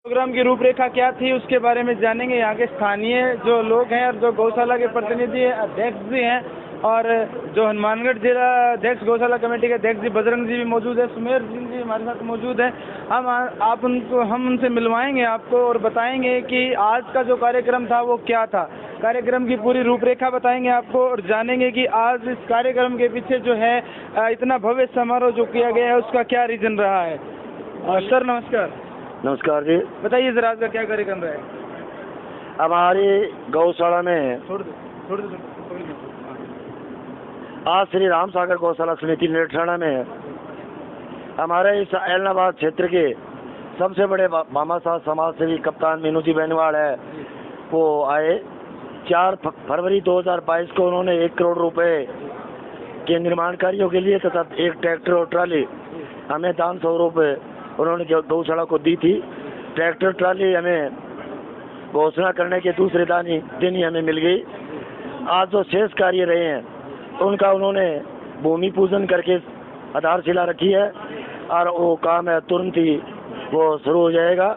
Programme की रूपरेखा क्या थी उसके बारे में जानेंगे। यहाँ के स्थानीय जो लोग हैं और जो गौशाला के प्रतिनिधि अध्यक्ष भी हैं और जो हनुमानगढ़ जिला अध्यक्ष गौशाला कमेटी के अध्यक्ष जी बजरंग जी भी मौजूद है, सुमेर सिंह जी हमारे साथ मौजूद हैं। हम उनसे मिलवाएंगे आपको और बताएंगे कि आज का जो कार्यक्रम था वो क्या था। कार्यक्रम की पूरी रूपरेखा बताएंगे आपको और जानेंगे कि आज इस कार्यक्रम के पीछे जो है इतना भव्य समारोह जो किया गया है उसका क्या रीजन रहा है। सर नमस्कार। नमस्कार जी, बताइए जरा आज का क्या कार्यक्रम रहा है। हमारी गौशाला में आज श्री राम सागर गौशाला समिति नेठाना में हमारे इस ऐलनाबाद क्षेत्र के सबसे बड़े भामाशाह समाज सेवी कप्तान मीनू जी बेनीवाल है, वो आए 4 फरवरी 2022 को। उन्होंने 1 करोड़ रुपए के निर्माण कार्यों के लिए तथा एक ट्रैक्टर और ट्राली हमें दान स्वरूप उन्होंने गौशाला को दी थी। ट्रैक्टर ट्राली हमें घोषणा करने के दूसरे दिन ही हमें मिल गई। आज जो शेष कार्य रहे हैं उनका उन्होंने भूमि पूजन करके आधारशिला रखी है और वो काम है तुरंत ही वो शुरू हो जाएगा।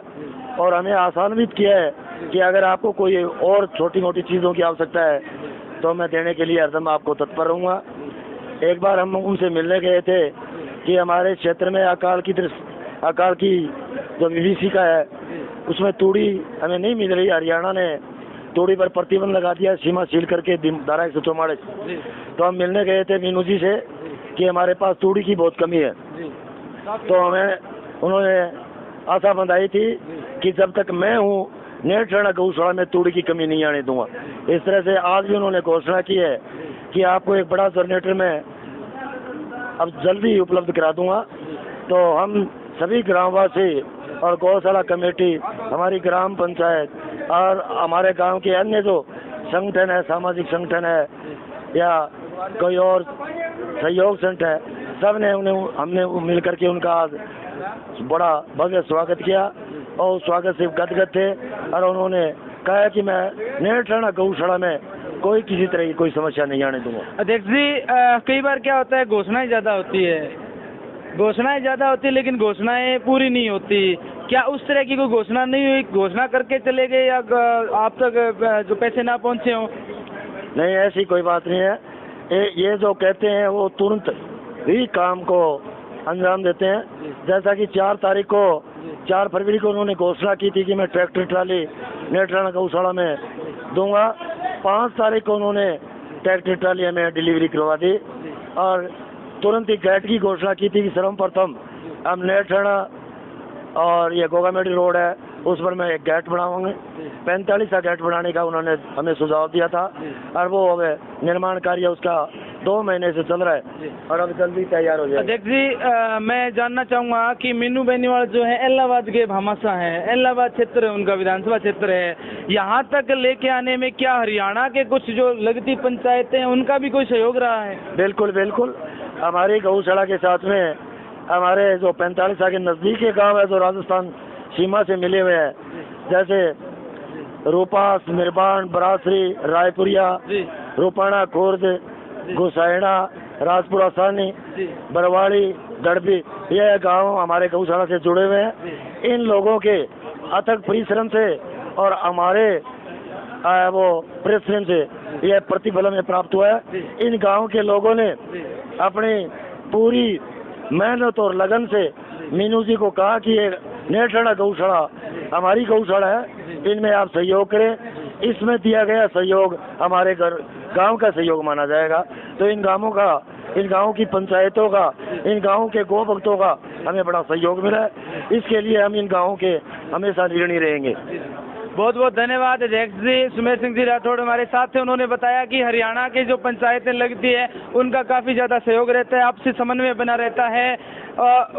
और हमें आसान्वित किया है कि अगर आपको कोई और छोटी मोटी चीज़ों की आवश्यकता है तो मैं देने के लिए हरदम आपको तत्पर रहूँगा। एक बार हम उनसे मिलने गए थे कि हमारे क्षेत्र में अकाल की जो विभीषिका है उसमें तूड़ी हमें नहीं मिल रही। हरियाणा ने तूड़ी पर प्रतिबंध लगा दिया, सीमा सील करके धारा 144। तो हम मिलने गए थे मीनू जी से कि हमारे पास तूड़ी की बहुत कमी है। तो हमें उन्होंने आशा बंधाई थी कि जब तक मैं हूँ नेठाना गौशाला में तूड़ी की कमी नहीं आने दूंगा। इस तरह से आज भी उन्होंने घोषणा की है कि आपको एक बड़ा जनरेटर मैं अब जल्दी उपलब्ध करा दूंगा। तो हम सभी ग्रामवासी और गौशाला कमेटी, हमारी ग्राम पंचायत और हमारे गांव के अन्य जो संगठन है, सामाजिक संगठन है या कोई और सहयोग संगठन है, सब ने हमने मिलकर के उनका आज बड़ा भव्य स्वागत किया और स्वागत से गदगद थे। और उन्होंने कहा कि मैं नेठाना गौशाला में कोई किसी तरह की कोई समस्या नहीं आने दूंगा। अध्यक्ष जी, कई बार क्या होता है घोषणाएं ज़्यादा होती है लेकिन घोषणाएं पूरी नहीं होती। क्या उस तरह की कोई घोषणा नहीं हुई, घोषणा करके चले गए या आप तक जो पैसे ना पहुंचे हों? नहीं, ऐसी कोई बात नहीं है। ये जो कहते हैं वो तुरंत ही काम को अंजाम देते हैं। जैसा कि 4 फरवरी को उन्होंने घोषणा की थी कि मैं ट्रैक्टर ट्राली नेठाना गौशाला में दूंगा। 5 तारीख को उन्होंने ट्रैक्टर ट्राली हमें डिलीवरी करवा दी और तुरंत ही गेट की घोषणा की थी कि सर्वप्रथम हम नेठाना और ये गोगामेडी रोड है उस पर मैं एक गेट बनाऊंगा। 45 का गेट बनाने का उन्होंने हमें सुझाव दिया था और वो अब निर्माण कार्य उसका 2 महीने से चल रहा है और अब जल्दी तैयार हो जाएगा। अध्यक्ष जी, मैं जानना चाहूँगा कि मीनू बेनीवाल जो है ऐलनाबाद के भामाशाह हैं, ऐलनाबाद क्षेत्र उनका विधानसभा क्षेत्र है। यहाँ तक लेके आने में क्या हरियाणा के कुछ जो लगती पंचायतें हैं उनका भी कोई सहयोग रहा है? बिल्कुल बिल्कुल। हमारी गौशाला के साथ में हमारे जो 45 के नज़दीक के गाँव है जो राजस्थान सीमा से मिले हुए हैं, जैसे रूपास, मिरबान, बरासरी, रायपुरिया, रूपाणा, खुर्द, गुसाइना, राजपुरा सानी, बरवाड़ी, गढ़बी, ये गांव हमारे गौशाला से जुड़े हुए हैं। इन लोगों के अथक परिश्रम से और हमारे वो परिश्रम से यह प्रतिफल में प्राप्त हुआ है। इन गांव के लोगों ने अपनी पूरी मेहनत और लगन से मीनू जी को कहा कि ये नेठाना गौशाला हमारी गौशाला है, इनमें आप सहयोग करें। इसमें दिया गया सहयोग हमारे गांव का सहयोग माना जाएगा। तो इन गांवों की पंचायतों का, इन गांवों के गौ भक्तों का हमें बड़ा सहयोग मिला है। इसके लिए हम इन गांवों के हमेशा ऋणी रहेंगे। बहुत बहुत धन्यवाद अध्यक्ष जी। सुमेर सिंह जी राठौड़ हमारे साथ थे। उन्होंने बताया कि हरियाणा के जो पंचायतें लगती है उनका काफ़ी ज़्यादा सहयोग रहता है, आपसी समन्वय बना रहता है।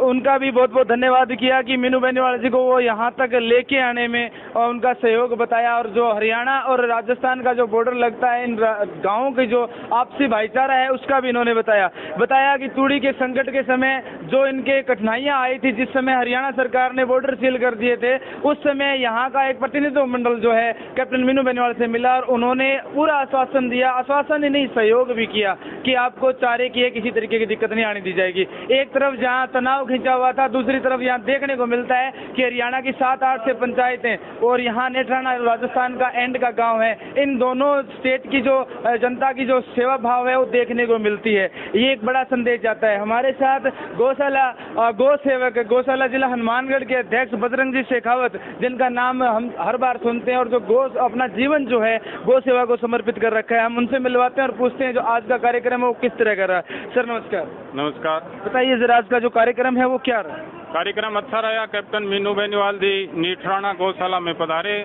उनका भी बहुत बहुत धन्यवाद किया कि मीनू बेनीवाल जी को वो यहाँ तक लेके आने में और उनका सहयोग बताया। और जो हरियाणा और राजस्थान का जो बॉर्डर लगता है, इन गाँवों की जो आपसी भाईचारा है उसका भी इन्होंने बताया कि तूड़ी के संकट के समय जो इनके कठिनाइयाँ आई थी, जिस समय हरियाणा सरकार ने बॉर्डर सील कर दिए थे, उस समय यहाँ का एक प्रतिनिधित्व मंडल जो है कैप्टन मीनू बेनीवाल से मिला और उन्होंने पूरा आश्वासन दिया, आश्वासन ही नहीं सहयोग भी किया कि आपको चारे की किसी तरीके की दिक्कत नहीं आने दी जाएगी। एक तरफ जहां तनाव खिंचा हुआ था, दूसरी तरफ यहां देखने को मिलता है कि हरियाणा की 7-8 से पंचायतें और यहाँ नेत्राणा राजस्थान का एंड का गाँव है, इन दोनों स्टेट की जो जनता की जो सेवा भाव है वो देखने को मिलती है। ये एक बड़ा संदेश जाता है। हमारे साथ गौशाला गौ सेवक गौशाला जिला हनुमानगढ़ के अध्यक्ष बजरंग जी शेखावत, जिनका नाम हम हर बार सुनते हैं और जो गौ अपना जीवन जो है गौ सेवा को समर्पित कर रखा है, हम उनसे मिलवाते हैं और पूछते हैं जो आज का कार्यक्रम है वो किस तरह का रहा। सर नमस्कार। नमस्कार। बताइए जरा आज का जो कार्यक्रम है वो क्या रहा? कार्यक्रम अच्छा रहा। कैप्टन मीनू बेनीवाल जी नीठराना गौशाला में पधारे,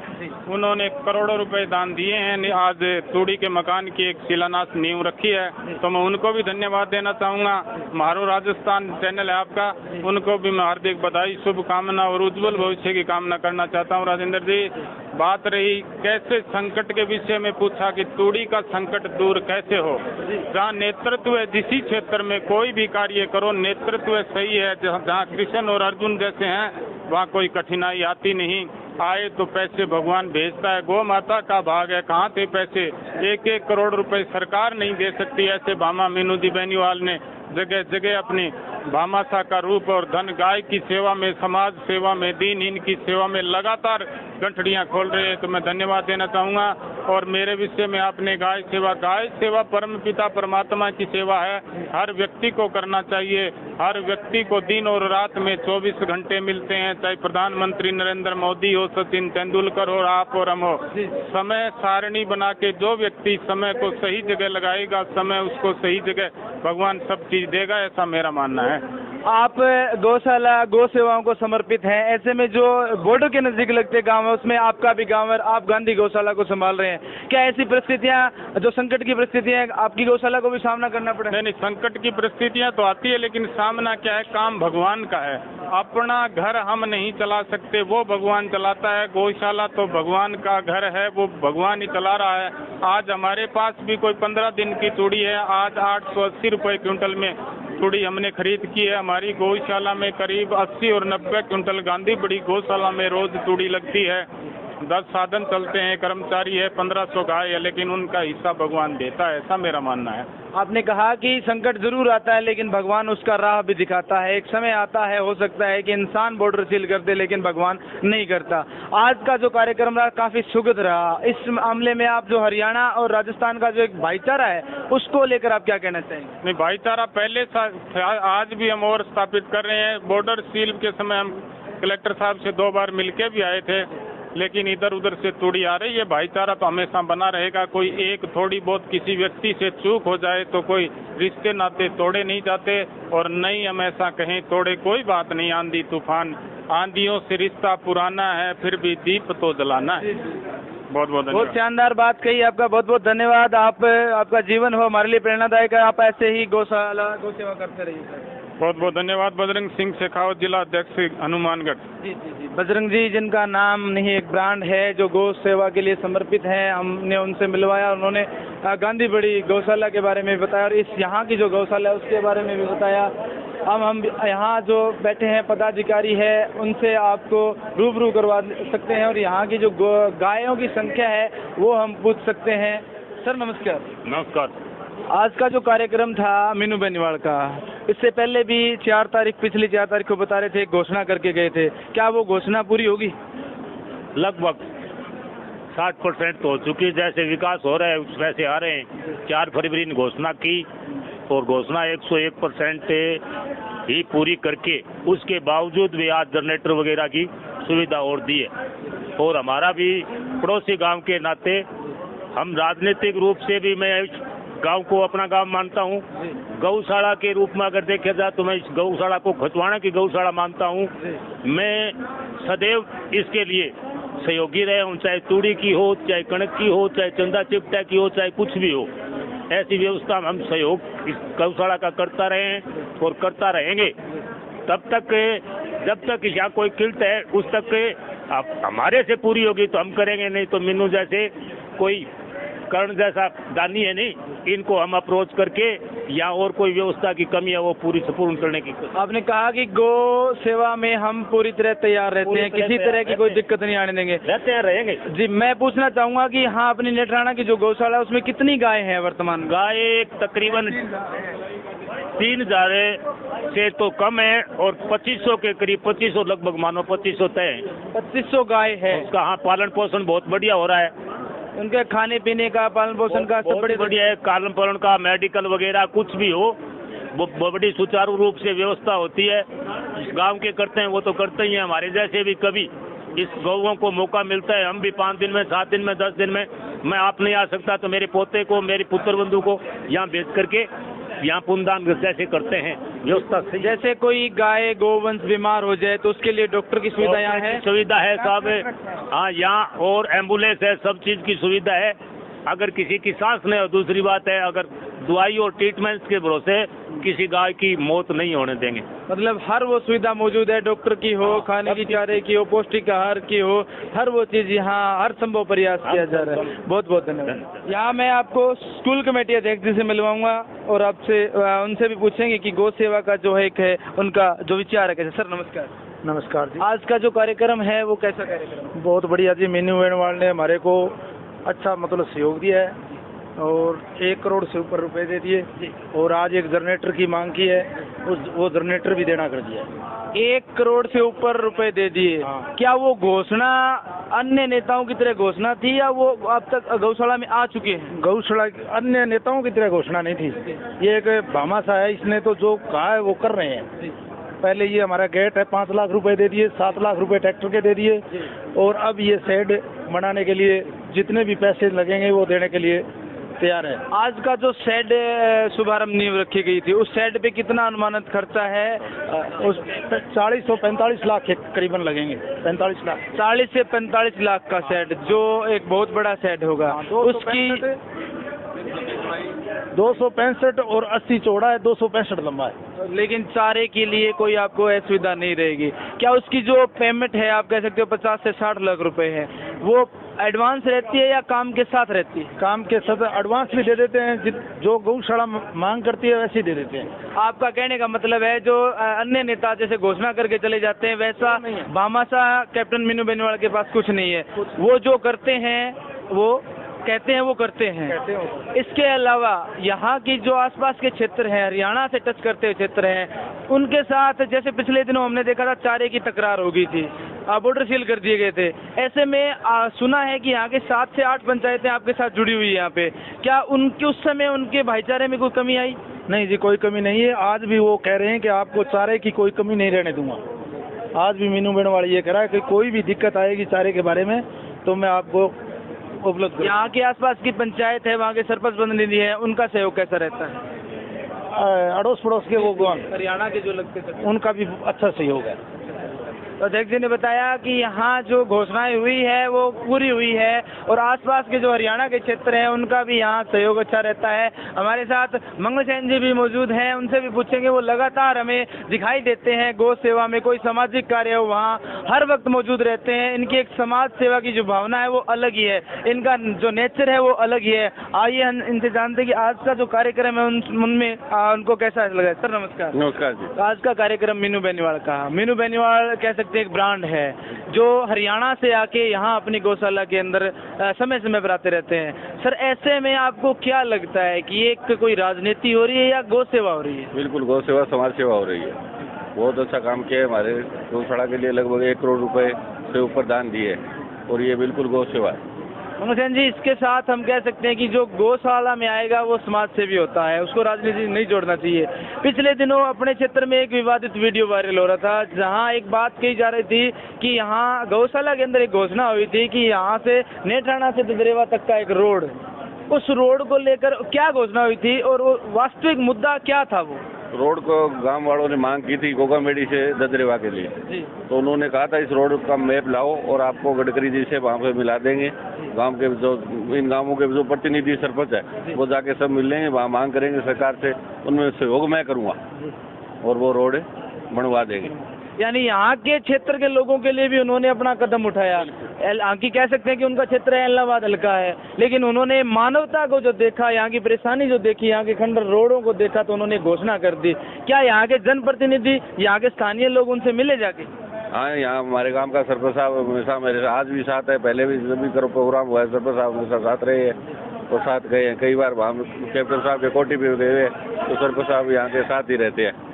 उन्होंने करोड़ों रुपए दान दिए हैं। आज तूड़ी के मकान की एक शिलान्यास नींव रखी है, तो मैं उनको भी धन्यवाद देना चाहूँगा। मारो राजस्थान चैनल है आपका, उनको भी मैं हार्दिक बधाई, शुभकामना और उज्जवल भविष्य की कामना करना चाहता हूँ। राजेंद्र जी, बात रही कैसे संकट के विषय में पूछा कि तूड़ी का संकट दूर कैसे हो। जहाँ नेतृत्व है, जिस क्षेत्र में कोई भी कार्य करो नेतृत्व सही है, जहाँ कृष्ण और अर्जुन जैसे हैं वहाँ कोई कठिनाई आती नहीं। आए तो पैसे भगवान भेजता है, गौ माता का भाग है। कहाँ थे पैसे? 1-1 करोड़ रुपए सरकार नहीं दे सकती। ऐसे भामा मीनू जी बेनीवाल ने जगह जगह अपनी भामाशाह का रूप और धन गाय की सेवा में, समाज सेवा में, दीनहीन की सेवा में लगातार गंठड़ियाँ खोल रहे हैं, तो मैं धन्यवाद देना चाहूँगा। और मेरे विषय में आपने गाय सेवा परम पिता परमात्मा की सेवा है, हर व्यक्ति को करना चाहिए। हर व्यक्ति को दिन और रात में 24 घंटे मिलते हैं, चाहे प्रधानमंत्री नरेंद्र मोदी हो, सचिन तेंदुलकर हो, आप और हम हो। समय सारणी बना के जो व्यक्ति समय को सही जगह लगाएगा, समय उसको सही जगह भगवान सब चीज देगा, ऐसा मेरा मानना है। आप गौशाला गौ सेवाओं को समर्पित हैं, ऐसे में जो बॉर्डर के नजदीक लगते गांव है उसमें आपका भी गांव है, आप गांधी गौशाला को संभाल रहे हैं। क्या ऐसी परिस्थितियां, जो संकट की परिस्थितियां, आपकी गौशाला को भी सामना करना पड़े? नहीं, संकट की परिस्थितियां तो आती है, लेकिन सामना क्या है, काम भगवान का है। अपना घर हम नहीं चला सकते, वो भगवान चलाता है। गौशाला तो भगवान का घर है, वो भगवान ही चला रहा है। आज हमारे पास भी कोई 15 दिन की तूड़ी है, आज 880 रुपए क्विंटल में तूड़ी हमने खरीद की है। हमारी गौशाला में करीब 80 और 90 क्विंटल गांधी बड़ी गौशाला में रोज तूड़ी लगती है। 10 साधन चलते हैं, कर्मचारी है, 1500 गाय है, लेकिन उनका हिस्सा भगवान देता है, ऐसा मेरा मानना है। आपने कहा कि संकट जरूर आता है लेकिन भगवान उसका राह भी दिखाता है। एक समय आता है, हो सकता है कि इंसान बॉर्डर सील कर दे लेकिन भगवान नहीं करता। आज का जो कार्यक्रम रहा काफी सुखद रहा। इस मामले में आप जो हरियाणा और राजस्थान का जो एक भाईचारा है उसको लेकर आप क्या कहना चाहेंगे? नहीं, भाईचारा पहले आज भी हम और स्थापित कर रहे हैं। बॉर्डर सील के समय हम कलेक्टर साहब से 2 बार मिलके भी आए थे, लेकिन इधर उधर से तूड़ी आ रही है। भाईचारा तो हमेशा बना रहेगा। कोई एक थोड़ी बहुत किसी व्यक्ति से चूक हो जाए तो कोई रिश्ते नाते तोड़े नहीं जाते, और नहीं हम ऐसा कहें तोड़े कोई बात नहीं। आंधी तूफान, आंधियों से रिश्ता पुराना है, फिर भी दीप तो जलाना है। बहुत बहुत धन्यवाद। बहुत शानदार बात कही, आपका बहुत बहुत धन्यवाद। आपका जीवन हो हमारे लिए प्रेरणादायक है, आप ऐसे ही गौशाला गौ सेवा करते रहिए। बहुत बहुत धन्यवाद। बजरंग सिंह शेखावत, जिला अध्यक्ष हनुमानगढ़। जी जी जी, बजरंग जी जिनका नाम नहीं एक ब्रांड है जो गौ सेवा के लिए समर्पित हैं, हमने उनसे मिलवाया। उन्होंने गांधी बड़ी गौशाला के बारे में बताया और इस यहाँ की जो गौशाला है उसके बारे में भी बताया। हम यहाँ जो बैठे हैं पदाधिकारी है उनसे आपको रूबरू करवा सकते हैं और यहाँ की जो गायों की संख्या है वो हम पूछ सकते हैं। सर नमस्कार। नमस्कार। आज का जो कार्यक्रम था मीनू बेनीवाल का, इससे पहले भी पिछली 4 तारीख को बता रहे थे, घोषणा करके गए थे, क्या वो घोषणा पूरी होगी? लगभग 60% तो हो चुकी। जैसे विकास हो रहा है उस वैसे आ रहे हैं। 4 फरवरी ने घोषणा की और घोषणा 101% ही पूरी करके उसके बावजूद भी आज जनरेटर वगैरह की सुविधा और दी है। और हमारा भी पड़ोसी गांव के नाते हम राजनीतिक रूप से भी, मैं गांव को अपना गांव मानता हूं। गौशाला के रूप में अगर देखा जाए तो मैं इस गौशाला को खतवाना की गौशाला मानता हूं। मैं सदैव इसके लिए सहयोगी रहे हूं, चाहे तूड़ी की हो, चाहे कणक की हो, चाहे चंदा चिपटा की हो, चाहे कुछ भी हो। ऐसी व्यवस्था में हम सहयोग इस गौशाला का करता रहे हैं और करता रहेंगे तब तक, जब तक यहाँ कोई किल्त है उस तक हमारे से पूरी होगी तो हम करेंगे, नहीं तो मीनू जैसे कोई कर्ण जैसा दानी है नहीं, इनको हम अप्रोच करके या और कोई व्यवस्था की कमी है वो पूरी से पूर्ण करने की। आपने कहा कि गो सेवा में हम पूरी तरह तैयार रहते हैं, किसी तरह की कोई दिक्कत नहीं आने देंगे। रहते हैं, रहेंगे जी। मैं पूछना चाहूंगा कि हाँ, अपनी नेत्राणा की जो गौशाला है उसमें कितनी गाय है वर्तमान? गाय तकरीबन 3000 से तो कम है और 2500 के करीब, 2500 लगभग मानो 2500 तय है। 2500 गाय है। उसका हाँ पालन पोषण बहुत बढ़िया हो रहा है। उनके खाने पीने का, पालन पोषण का सब बड़े बढ़िया है। पालन पोषण का, मेडिकल वगैरह कुछ भी हो वो बड़ी सुचारू रूप से व्यवस्था होती है। गांव के करते हैं वो तो करते ही हैं, हमारे जैसे भी कभी इस गौओं को मौका मिलता है, हम भी 5 दिन में, 7 दिन में, 10 दिन में, मैं आप नहीं आ सकता तो मेरे पोते को, मेरे पुत्र बंधु को यहाँ भेज करके यहाँ पुनदान जैसे करते हैं व्यवस्था से। जैसे कोई गाय गोवंश बीमार हो जाए तो उसके लिए डॉक्टर की सुविधा यहाँ है? सुविधा है साहब, हाँ यहाँ और एम्बुलेंस है, सब चीज की सुविधा है। अगर किसी की सांस नहीं हो, दूसरी बात है अगर दवाई और ट्रीटमेंट के भरोसे किसी गाय की मौत नहीं होने देंगे। मतलब हर वो सुविधा मौजूद है, डॉक्टर की हो, खाने की, चारे की हो, पौष्टिक आहार की हो, हर वो चीज यहाँ हर संभव प्रयास किया जा रहा है। बहुत बहुत धन्यवाद। यहाँ मैं आपको स्कूल कमेटी अध्यक्ष जी से मिलवाऊंगा और आपसे उनसे भी पूछेंगे कि गौ सेवा का जो एक है उनका जो विचार है कैसे। सर नमस्कार। नमस्कार जी। आज का जो कार्यक्रम है वो कैसा कार्यक्रम? बहुत बढ़िया जी। मीनू बेनीवाल ने हमारे को अच्छा मतलब सहयोग दिया है और 1 करोड़ से ऊपर रुपए दे दिए और आज एक जनरेटर की मांग की है, वो जनरेटर भी देना कर दिया। 1 करोड़ से ऊपर रुपए दे दिए। हाँ। क्या वो घोषणा अन्य नेताओं की तरह घोषणा थी या वो अब तक गौशाला में आ चुके हैं? गौशाला अन्य नेताओं की तरह घोषणा नहीं थी, ये एक भामाशाह है, इसने तो जो कहा है वो कर रहे हैं। पहले ये हमारा गेट है 5 लाख रुपए दे दिए, 7 लाख रुपए ट्रैक्टर के दे दिए और अब ये शेड बनाने के लिए जितने भी पैसे लगेंगे वो देने के लिए तैयार है। आज का जो शेड शुभारंभ नींव रखी गई थी उस शेड पे कितना अनुमानित खर्चा है? उस 40 से 45 लाख के करीबन लगेंगे। 45 लाख, 40 से 45 लाख का शेड, जो एक बहुत बड़ा शेड होगा। उसकी 265 और 80 चौड़ा है, 265 लंबा है। लेकिन चारे के लिए कोई आपको सुविधा नहीं रहेगी। क्या उसकी जो पेमेंट है आप कह सकते हो 50 से 60 लाख रुपए है, वो एडवांस रहती है या काम के साथ रहती है? काम के साथ एडवांस भी दे देते हैं, जो गौशाला मांग करती है वैसे ही दे देते हैं। आपका कहने का मतलब है जो अन्य नेता जैसे घोषणा करके चले जाते हैं वैसा भामाशाह कैप्टन मीनू बेनीवाल के पास कुछ नहीं है। वो जो करते हैं वो कहते हैं वो करते हैं। इसके अलावा यहाँ की जो आसपास के क्षेत्र हैं, हरियाणा से टच करते हुए क्षेत्र हैं, उनके साथ जैसे पिछले दिनों हमने देखा था चारे की तकरार हो गई थी, बॉर्डर सील कर दिए गए थे। ऐसे में सुना है कि यहाँ के 7 से 8 पंचायतें आपके साथ जुड़ी हुई है यहाँ पे। क्या उनके उस समय उनके भाईचारे में कोई कमी आई? नहीं जी, कोई कमी नहीं है। आज भी वो कह रहे हैं कि आपको चारे की कोई कमी नहीं रहने दूंगा। आज भी मीनू बेनीवाल ये कह रहा है कि कोई भी दिक्कत आएगी चारे के बारे में तो मैं आपको उपलब्ध। यहाँ के आसपास की पंचायत है, वहाँ के सरपंच प्रतिनिधि है, उनका सहयोग कैसा रहता है? अड़ोस पड़ोस के वो हरियाणा के जो लगते थे उनका भी अच्छा सहयोग है। तो अध्यक्ष जी ने बताया कि यहाँ जो घोषणाएं हुई है वो पूरी हुई है और आसपास के जो हरियाणा के क्षेत्र हैं उनका भी यहाँ सहयोग अच्छा रहता है। हमारे साथ मंगल सेन जी भी मौजूद हैं, उनसे भी पूछेंगे। वो लगातार हमें दिखाई देते हैं गौ सेवा में, कोई सामाजिक कार्य हो वहाँ हर वक्त मौजूद रहते हैं। इनकी एक समाज सेवा की जो भावना है वो अलग ही है, इनका जो नेचर है वो अलग ही है। आइए हम इनसे जानते हैं कि आज का जो कार्यक्रम है उनमें उनको कैसा लगा। सर नमस्कार। नमस्कार जी। आज का कार्यक्रम मीनू बेनीवाल का, मीनू बेनीवाल कह सकते एक ब्रांड है जो हरियाणा से आके यहाँ अपनी गौशाला के अंदर समय समय पर आते रहते हैं। सर ऐसे में आपको क्या लगता है कि एक कोई राजनीति हो रही है या गौ सेवा हो रही है? बिल्कुल गौ सेवा, समाज सेवा हो रही है। बहुत अच्छा काम किया है। हमारे गौशाला के लिए लगभग 1 करोड़ रुपए से ऊपर दान दिए और ये बिल्कुल गौ सेवा है। मनोज जी, इसके साथ हम कह सकते हैं कि जो गौशाला में आएगा वो समाज सेवी होता है, उसको राजनीति नहीं जोड़ना चाहिए। पिछले दिनों अपने क्षेत्र में एक विवादित वीडियो वायरल हो रहा था जहां एक बात कही जा रही थी कि यहाँ गौशाला के अंदर एक घोषणा हुई थी कि यहाँ से नेत्राणा से ददरेवा तक का एक रोड, उस रोड को लेकर क्या घोषणा हुई थी और वो वास्तविक मुद्दा क्या था? वो रोड को गांव वालों ने मांग की थी गोगामेडी से ददरेवा के लिए जी। तो उन्होंने कहा था इस रोड का मैप लाओ और आपको गडकरी जी से वहाँ पे मिला देंगे। गांव के जो इन गांवों के जो प्रतिनिधि सरपंच है वो जाके सब मिल लेंगे, वहाँ मांग करेंगे सरकार से, उनमें सहयोग मैं करूँगा और वो रोड बनवा देंगे। यानी यहाँ के क्षेत्र के लोगों के लिए भी उन्होंने अपना कदम उठाया। हालांकि कह सकते हैं कि उनका क्षेत्र एलनाबाद हल्का है, लेकिन उन्होंने मानवता को जो देखा, यहाँ की परेशानी जो देखी, यहाँ के खंडर रोडों को देखा, तो उन्होंने घोषणा कर दी। क्या यहाँ के जनप्रतिनिधि, यहाँ के स्थानीय लोग उनसे मिले जाके? हाँ, यहाँ हमारे गांव का सरपंच साहब हमेशा मेरे आज भी साथ है, पहले भी जब भी प्रोग्राम हुआ है सरपंच साहब हमेशा साथ रहे हैं और साथ गए हैं। कई बार हम कैप्टन साहब के कोठी पे गए हुए तो सरपंच साहब यहाँ के साथ ही रहते हैं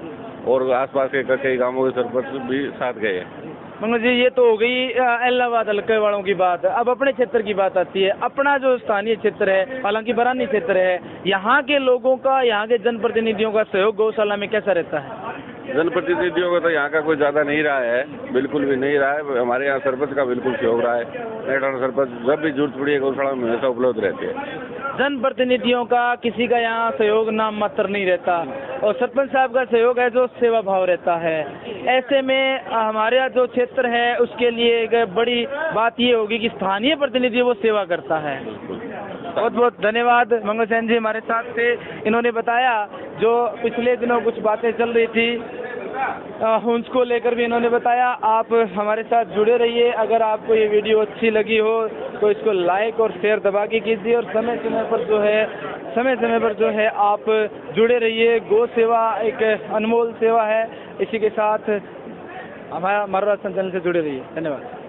और आसपास के कई गांवों के सरपंच भी साथ गए हैं। मंगल जी, ये तो हो गई एलनाबाद हल्के वालों की बात। अब अपने क्षेत्र की बात आती है। अपना जो स्थानीय क्षेत्र है, हालांकि बरानी क्षेत्र है, यहाँ के लोगों का, यहाँ के जनप्रतिनिधियों का सहयोग गौशाला में कैसा रहता है? जनप्रतिनिधियों का तो यहाँ का कोई ज़्यादा नहीं रहा है, बिल्कुल भी नहीं रहा है। हमारे यहाँ सरपंच का बिल्कुल सहयोग रहा है। नेठाना सरपंच जब भी जरूरत पड़ी है गौशाला में हमेशा उपलब्ध रहते हैं। जनप्रतिनिधियों का किसी का यहाँ सहयोग नाम मात्र नहीं रहता और सरपंच साहब का सहयोग है जो सेवा भाव रहता है। ऐसे में हमारे यहाँ जो क्षेत्र है उसके लिए एक बड़ी बात ये होगी कि स्थानीय प्रतिनिधि वो सेवा करता है। बहुत बहुत धन्यवाद मंगल सेन जी हमारे साथ थे। इन्होंने बताया जो पिछले दिनों कुछ बातें चल रही थी उसको लेकर भी इन्होंने बताया। आप हमारे साथ जुड़े रहिए। अगर आपको ये वीडियो अच्छी लगी हो तो इसको लाइक और शेयर दबा के कीजिए और समय समय पर जो है आप जुड़े रहिए। गौ सेवा एक अनमोल सेवा है। इसी के साथ हमारा मारवाड़ चैनल से जुड़े रहिए। धन्यवाद।